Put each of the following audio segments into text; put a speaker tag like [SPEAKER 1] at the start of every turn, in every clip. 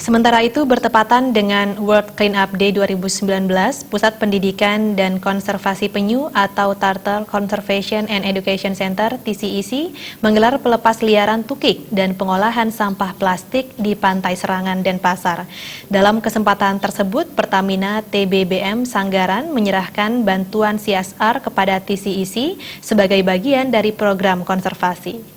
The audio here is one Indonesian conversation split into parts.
[SPEAKER 1] Sementara itu, bertepatan dengan World Cleanup Day 2019, Pusat Pendidikan dan Konservasi Penyu atau Turtle Conservation and Education Center (TCEC) menggelar pelepas liaran tukik dan pengolahan sampah plastik di Pantai Serangan, Denpasar. Dalam kesempatan tersebut, Pertamina TBBM Sanggaran menyerahkan bantuan CSR kepada TCEC sebagai bagian dari program konservasi.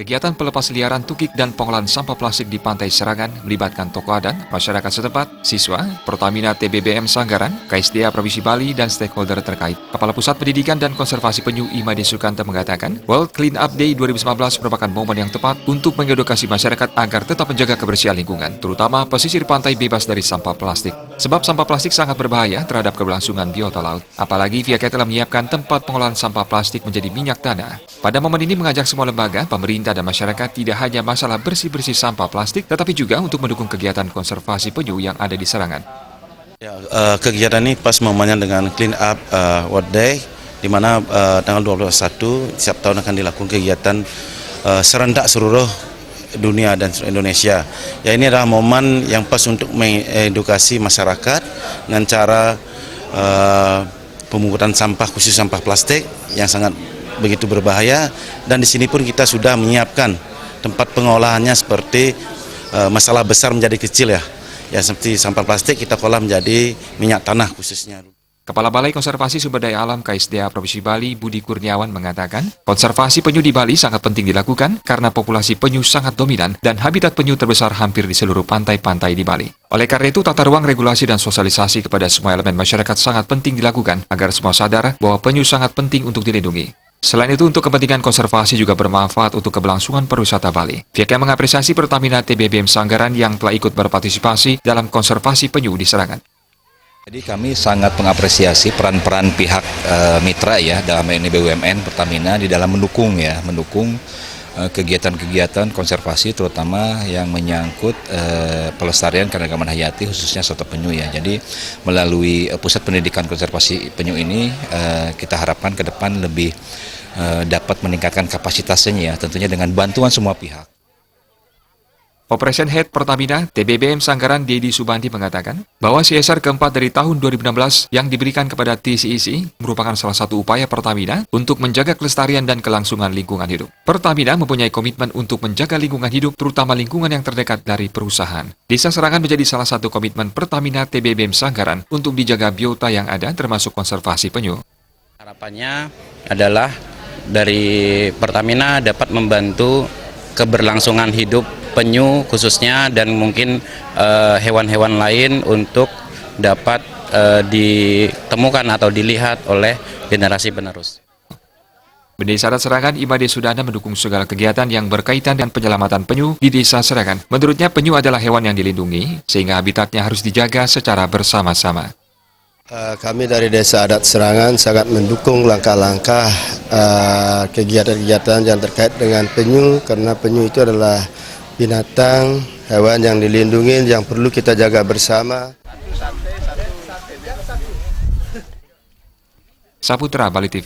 [SPEAKER 2] Kegiatan pelepas liaran tukik dan pengolahan sampah plastik di Pantai Serangan melibatkan tokoh adat, masyarakat setempat, siswa, Pertamina TBBM Sanggaran, KSDA Provinsi Bali, dan stakeholder terkait. Kepala Pusat Pendidikan dan Konservasi Penyu Imade Sukanto mengatakan, World Clean Up Day 2019 merupakan momen yang tepat untuk mengedukasi masyarakat agar tetap menjaga kebersihan lingkungan, terutama pesisir pantai bebas dari sampah plastik. Sebab sampah plastik sangat berbahaya terhadap keberlangsungan biota laut. Apalagi pihaknya telah menyiapkan tempat pengolahan sampah plastik menjadi minyak tanah. Pada momen ini mengajak semua lembaga, pemerintah, dan masyarakat tidak hanya masalah bersih-bersih sampah plastik, tetapi juga untuk mendukung kegiatan konservasi penyu yang ada di Serangan.
[SPEAKER 3] Ya, kegiatan ini pas momennya dengan Clean Up World Day, di mana tanggal 21 setiap tahun akan dilakukan kegiatan serentak seluruh dunia dan Indonesia. Ya, ini adalah momen yang pas untuk mengedukasi masyarakat dengan cara pemungutan sampah, khusus sampah plastik yang sangat begitu berbahaya, dan di sini pun kita sudah menyiapkan tempat pengolahannya seperti masalah besar menjadi kecil ya seperti sampah plastik kita olah menjadi minyak tanah khususnya.
[SPEAKER 2] Kepala Balai Konservasi Sumber Daya Alam KSDA Provinsi Bali, Budi Kurniawan mengatakan, konservasi penyu di Bali sangat penting dilakukan karena populasi penyu sangat dominan dan habitat penyu terbesar hampir di seluruh pantai-pantai di Bali. Oleh karena itu, tata ruang regulasi dan sosialisasi kepada semua elemen masyarakat sangat penting dilakukan agar semua sadar bahwa penyu sangat penting untuk dilindungi. Selain itu, untuk kepentingan konservasi juga bermanfaat untuk keberlangsungan pariwisata Bali. Pihaknya mengapresiasi Pertamina TBBM Sanggaran yang telah ikut berpartisipasi dalam konservasi penyu di Serangan.
[SPEAKER 4] Jadi kami sangat mengapresiasi peran-peran pihak mitra ya, dalam ini BUMN Pertamina di dalam mendukung kegiatan-kegiatan konservasi, terutama yang menyangkut pelestarian keanekaragaman hayati khususnya satwa penyu ya. Jadi melalui Pusat Pendidikan Konservasi Penyu ini kita harapkan ke depan lebih dapat meningkatkan kapasitasnya ya, tentunya dengan bantuan semua pihak.
[SPEAKER 2] Operation Head Pertamina TBBM Sanggaran Dedi Subandi mengatakan bahwa CSR keempat dari tahun 2016 yang diberikan kepada TCEC merupakan salah satu upaya Pertamina untuk menjaga kelestarian dan kelangsungan lingkungan hidup. Pertamina mempunyai komitmen untuk menjaga lingkungan hidup, terutama lingkungan yang terdekat dari perusahaan. Desa Serangan menjadi salah satu komitmen Pertamina TBBM Sanggaran untuk dijaga biota yang ada, termasuk konservasi penyu.
[SPEAKER 5] Harapannya adalah dari Pertamina dapat membantu keberlangsungan hidup penyu khususnya, dan mungkin hewan-hewan lain untuk dapat ditemukan atau dilihat oleh generasi penerus.
[SPEAKER 2] Desa adat Serangan Imade Sudana mendukung segala kegiatan yang berkaitan dengan penyelamatan penyu di Desa Serangan. Menurutnya, penyu adalah hewan yang dilindungi, sehingga habitatnya harus dijaga secara bersama-sama.
[SPEAKER 6] Kami dari Desa Adat Serangan sangat mendukung langkah-langkah kegiatan-kegiatan yang terkait dengan penyu, karena penyu itu adalah binatang, hewan yang dilindungi, yang perlu kita jaga bersama.
[SPEAKER 2] Saputra, Bali TV.